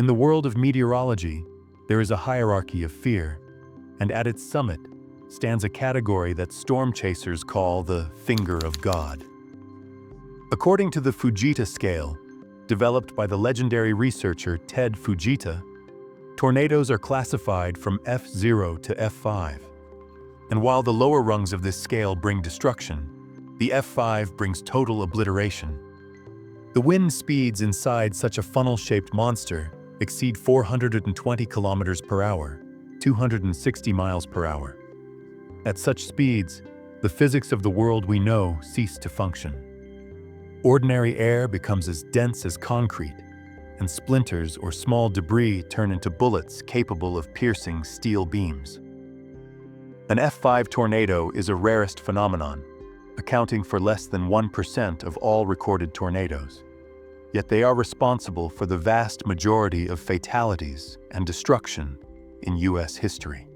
In the world of meteorology, there is a hierarchy of fear, and at its summit stands a category that storm chasers call the finger of God. According to the Fujita scale, developed by the legendary researcher Ted Fujita, tornadoes are classified from F0 to F5. And while the lower rungs of this scale bring destruction, the F5 brings total obliteration. The wind speeds inside such a funnel-shaped monster exceed 420 kilometers per hour, 260 miles per hour. At such speeds, the physics of the world we know cease to function. Ordinary air becomes as dense as concrete, and splinters or small debris turn into bullets capable of piercing steel beams. An F5 tornado is a rarest phenomenon, accounting for less than 1% of all recorded tornadoes. Yet they are responsible for the vast majority of fatalities and destruction in U.S. history.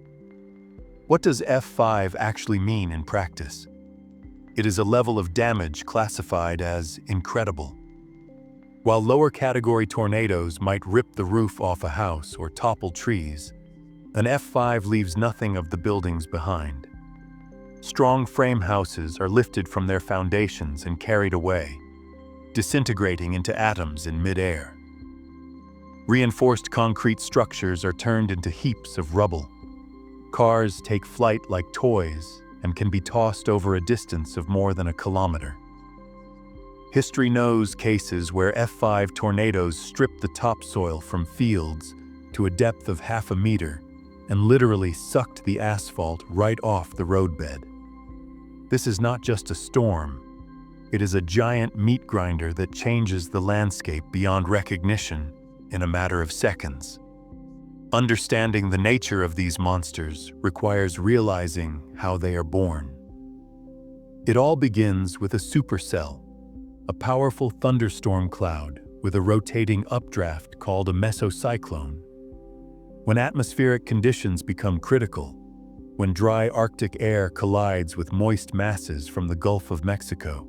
What does F5 actually mean in practice? It is a level of damage classified as incredible. While lower category tornadoes might rip the roof off a house or topple trees, an F5 leaves nothing of the buildings behind. Strong frame houses are lifted from their foundations and carried away, disintegrating into atoms in mid-air. Reinforced concrete structures are turned into heaps of rubble. Cars take flight like toys and can be tossed over a distance of more than a kilometer. History knows cases where F5 tornadoes stripped the topsoil from fields to a depth of half a meter and literally sucked the asphalt right off the roadbed. This is not just a storm. It is a giant meat grinder that changes the landscape beyond recognition in a matter of seconds. Understanding the nature of these monsters requires realizing how they are born. It all begins with a supercell, a powerful thunderstorm cloud with a rotating updraft called a mesocyclone. When atmospheric conditions become critical, when dry Arctic air collides with moist masses from the Gulf of Mexico,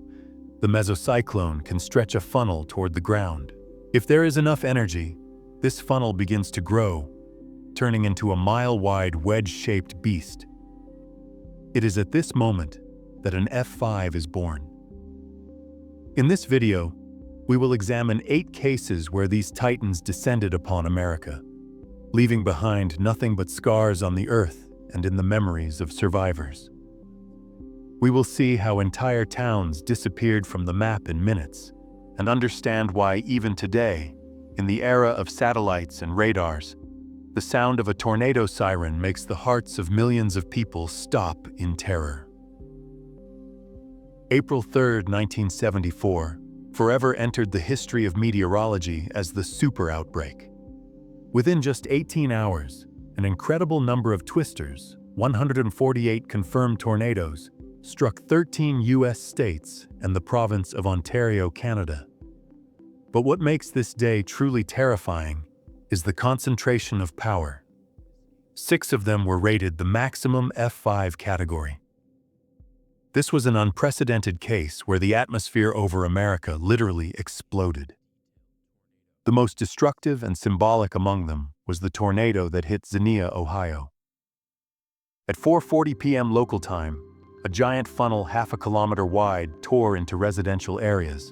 the mesocyclone can stretch a funnel toward the ground. If there is enough energy, this funnel begins to grow, turning into a mile-wide wedge-shaped beast. It is at this moment that an F5 is born. In this video, we will examine 8 cases where these titans descended upon America, leaving behind nothing but scars on the earth and in the memories of survivors. We will see how entire towns disappeared from the map in minutes, and understand why even today, in the era of satellites and radars, the sound of a tornado siren makes the hearts of millions of people stop in terror. April 3, 1974, forever entered the history of meteorology as the Super Outbreak. Within just 18 hours, an incredible number of twisters, 148 confirmed tornadoes, struck 13 U.S. states and the province of Ontario, Canada. But what makes this day truly terrifying is the concentration of power. 6 of them were rated the maximum F5 category. This was an unprecedented case where the atmosphere over America literally exploded. The most destructive and symbolic among them was the tornado that hit Xenia, Ohio. At 4:40 p.m. local time, a giant funnel half a kilometer wide tore into residential areas.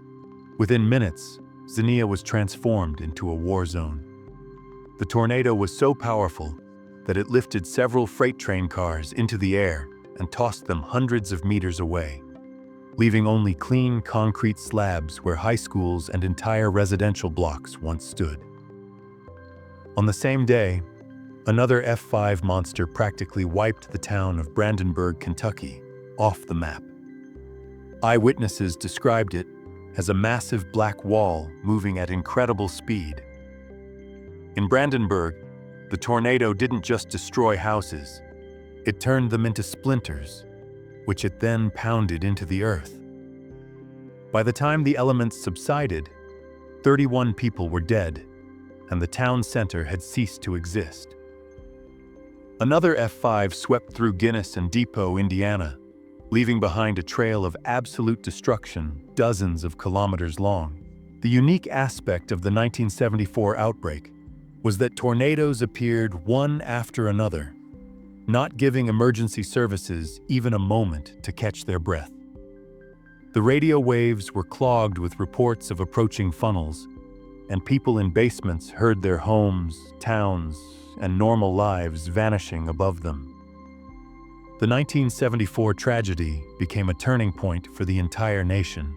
Within minutes, Xenia was transformed into a war zone. The tornado was so powerful that it lifted several freight train cars into the air and tossed them hundreds of meters away, leaving only clean concrete slabs where high schools and entire residential blocks once stood. On the same day, another F5 monster practically wiped the town of Brandenburg, Kentucky, off the map. Eyewitnesses described it as a massive black wall moving at incredible speed. In Brandenburg, the tornado didn't just destroy houses, it turned them into splinters, which it then pounded into the earth. By the time the elements subsided, 31 people were dead, and the town center had ceased to exist. Another F5 swept through Guinness and Depot, Indiana, leaving behind a trail of absolute destruction dozens of kilometers long. The unique aspect of the 1974 outbreak was that tornadoes appeared one after another, not giving emergency services even a moment to catch their breath. The radio waves were clogged with reports of approaching funnels, and people in basements heard their homes, towns, and normal lives vanishing above them. The 1974 tragedy became a turning point for the entire nation.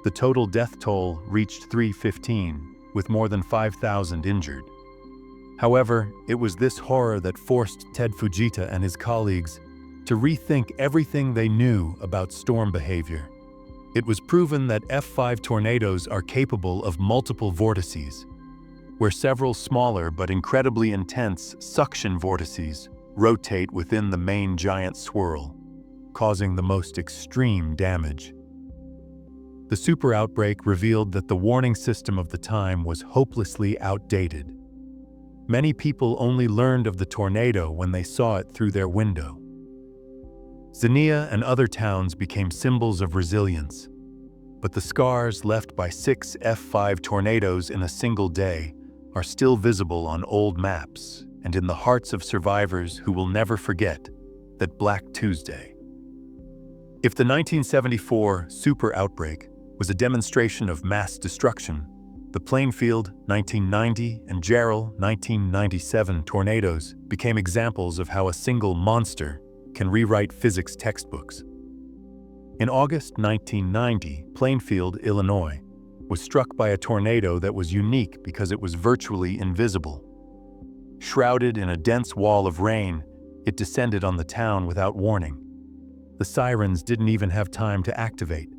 The total death toll reached 315, with more than 5,000 injured. However, it was this horror that forced Ted Fujita and his colleagues to rethink everything they knew about storm behavior. It was proven that F5 tornadoes are capable of multiple vortices, where several smaller but incredibly intense suction vortices rotate within the main giant swirl, causing the most extreme damage. The Super Outbreak revealed that the warning system of the time was hopelessly outdated. Many people only learned of the tornado when they saw it through their window. Xenia and other towns became symbols of resilience, but the scars left by 6 F5 tornadoes in a single day are still visible on old maps and in the hearts of survivors who will never forget that Black Tuesday. If the 1974 Super Outbreak was a demonstration of mass destruction, the Plainfield 1990 and Jarrell 1997 tornadoes became examples of how a single monster can rewrite physics textbooks. In August 1990, Plainfield, Illinois, was struck by a tornado that was unique because it was virtually invisible. Shrouded in a dense wall of rain, it descended on the town without warning. The sirens didn't even have time to activate.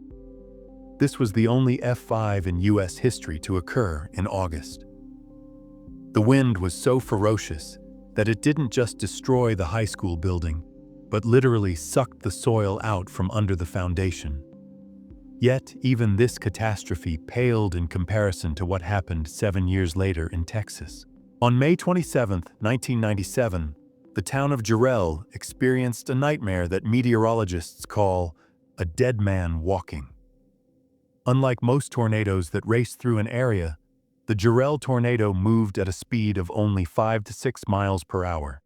This was the only F5 in U.S. history to occur in August. The wind was so ferocious that it didn't just destroy the high school building, but literally sucked the soil out from under the foundation. Yet, even this catastrophe paled in comparison to what happened 7 years later in Texas. On May 27, 1997, the town of Jarrell experienced a nightmare that meteorologists call a dead man walking. Unlike most tornadoes that race through an area, the Jarrell tornado moved at a speed of only 5 to 6 miles per hour.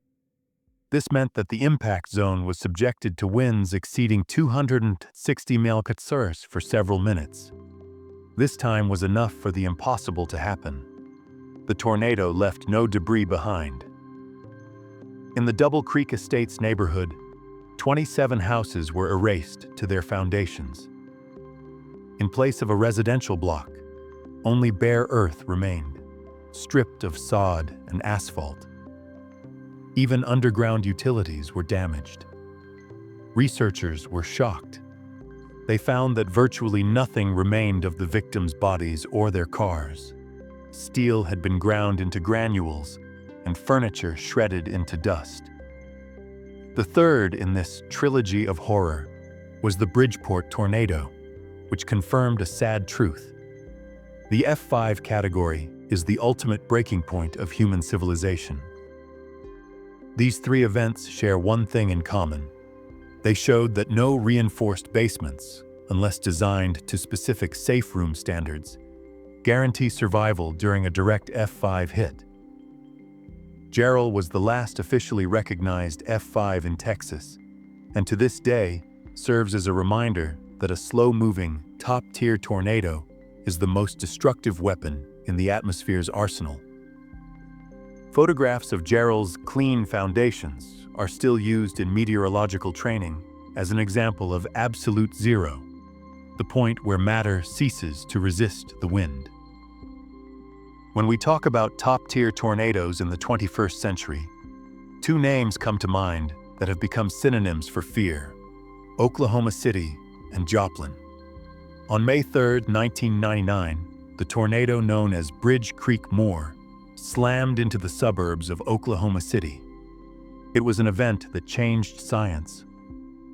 This meant that the impact zone was subjected to winds exceeding 260 mph for several minutes. This time was enough for the impossible to happen. The tornado left no debris behind. In the Double Creek Estates neighborhood, 27 houses were erased to their foundations. In place of a residential block, only bare earth remained, stripped of sod and asphalt. Even underground utilities were damaged. Researchers were shocked. They found that virtually nothing remained of the victims' bodies or their cars. Steel had been ground into granules, and furniture shredded into dust. The third in this trilogy of horror was the Bridgeport tornado, which confirmed a sad truth. The F5 category is the ultimate breaking point of human civilization. These three events share one thing in common. They showed that no reinforced basements, unless designed to specific safe room standards, guarantee survival during a direct F5 hit. Jarrell was the last officially recognized F5 in Texas, and to this day serves as a reminder that a slow-moving, top-tier tornado is the most destructive weapon in the atmosphere's arsenal. Photographs of Jarrell's clean foundations are still used in meteorological training as an example of absolute zero, the point where matter ceases to resist the wind. When we talk about top-tier tornadoes in the 21st century, two names come to mind that have become synonyms for fear: Oklahoma City and Joplin. On May 3, 1999, the tornado known as Bridge Creek Moore slammed into the suburbs of Oklahoma City. It was an event that changed science.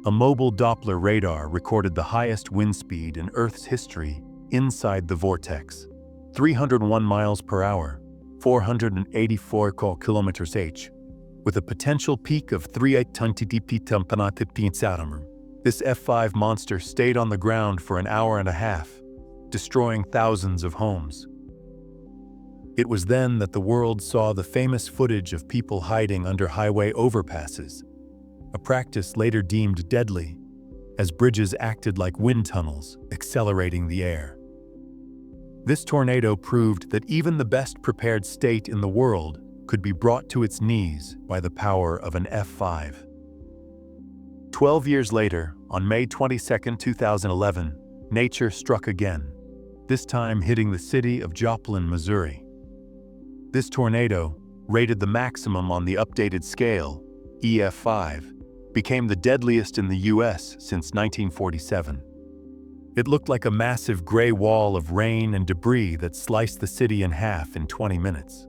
A mobile Doppler radar recorded the highest wind speed in Earth's history inside the vortex, 301 miles per hour, 484 km/h, with a potential peak of 3.20 This F5 monster stayed on the ground for an hour and a half, destroying thousands of homes. It was then that the world saw the famous footage of people hiding under highway overpasses, a practice later deemed deadly, as bridges acted like wind tunnels, accelerating the air. This tornado proved that even the best prepared state in the world could be brought to its knees by the power of an F5. 12 years later, on May 22, 2011, nature struck again, this time hitting the city of Joplin, Missouri. This tornado, rated the maximum on the updated scale, EF5, became the deadliest in the U.S. since 1947. It looked like a massive gray wall of rain and debris that sliced the city in half in 20 minutes.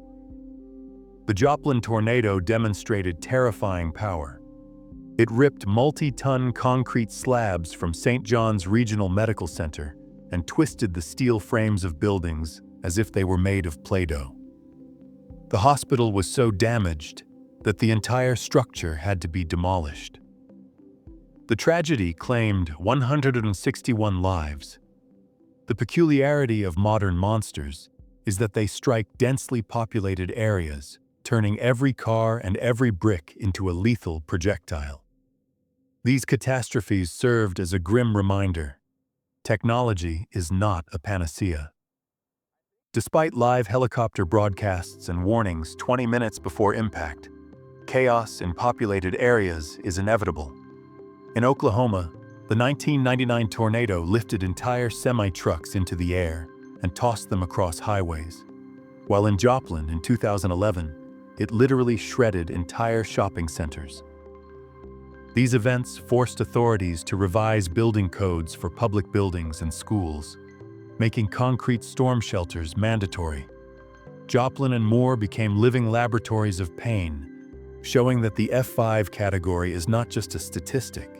The Joplin tornado demonstrated terrifying power. It ripped multi-ton concrete slabs from St. John's Regional Medical Center and twisted the steel frames of buildings as if they were made of Play-Doh. The hospital was so damaged that the entire structure had to be demolished. The tragedy claimed 161 lives. The peculiarity of modern monsters is that they strike densely populated areas, turning every car and every brick into a lethal projectile. These catastrophes served as a grim reminder: technology is not a panacea. Despite live helicopter broadcasts and warnings 20 minutes before impact, chaos in populated areas is inevitable. In Oklahoma, the 1999 tornado lifted entire semi-trucks into the air and tossed them across highways, while in Joplin in 2011, it literally shredded entire shopping centers. These events forced authorities to revise building codes for public buildings and schools, making concrete storm shelters mandatory. Joplin and more became living laboratories of pain, showing that the F5 category is not just a statistic.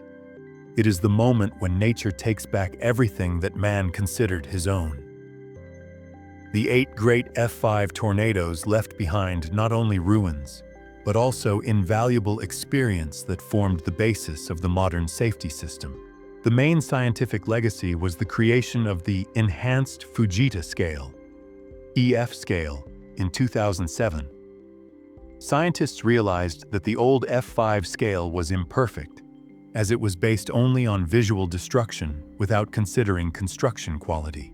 It is the moment when nature takes back everything that man considered his own. The 8 great F5 tornadoes left behind not only ruins, but also invaluable experience that formed the basis of the modern safety system. The main scientific legacy was the creation of the Enhanced Fujita Scale, EF scale, in 2007. Scientists realized that the old F5 scale was imperfect, as it was based only on visual destruction without considering construction quality.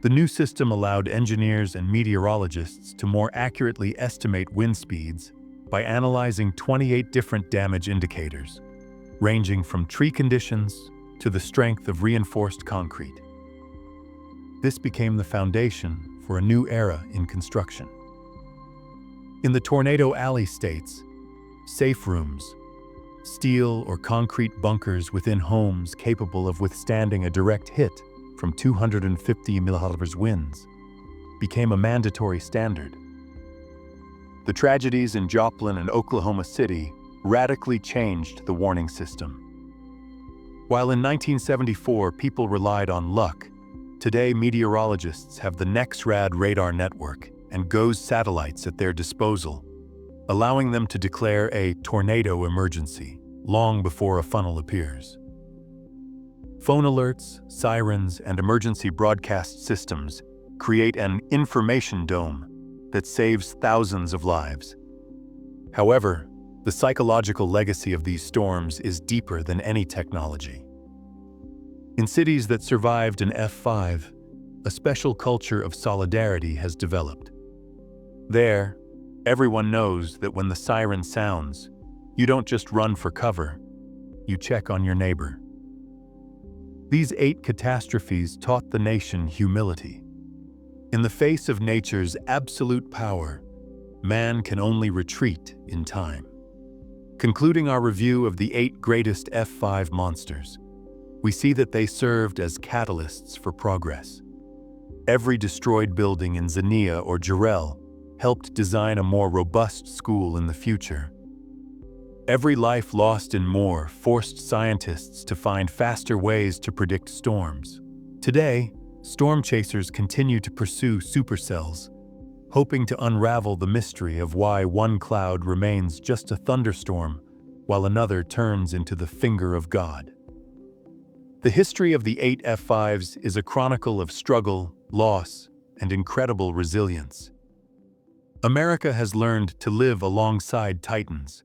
The new system allowed engineers and meteorologists to more accurately estimate wind speeds by analyzing 28 different damage indicators, ranging from tree conditions to the strength of reinforced concrete. This became the foundation for a new era in construction. In the Tornado Alley states, safe rooms, steel or concrete bunkers within homes capable of withstanding a direct hit from 250 mph winds, became a mandatory standard. The tragedies in Joplin and Oklahoma City radically changed the warning system. While in 1974 people relied on luck, today meteorologists have the NEXRAD radar network and GOES satellites at their disposal, allowing them to declare a tornado emergency long before a funnel appears. Phone alerts, sirens, and emergency broadcast systems create an information dome that saves thousands of lives. However, the psychological legacy of these storms is deeper than any technology. In cities that survived an F5, a special culture of solidarity has developed. There, everyone knows that when the siren sounds, you don't just run for cover, you check on your neighbor. These 8 catastrophes taught the nation humility. In the face of nature's absolute power, man can only retreat in time. Concluding our review of the 8 greatest F5 monsters, we see that they served as catalysts for progress. Every destroyed building in Xenia or Jarrell helped design a more robust school in the future. Every life lost in Moore forced scientists to find faster ways to predict storms. Today, storm chasers continue to pursue supercells, hoping to unravel the mystery of why one cloud remains just a thunderstorm while another turns into the finger of God. The history of the 8 F5s is a chronicle of struggle, loss, and incredible resilience. America has learned to live alongside titans,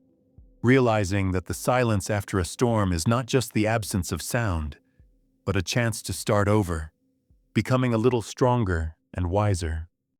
realizing that the silence after a storm is not just the absence of sound, but a chance to start over, becoming a little stronger and wiser.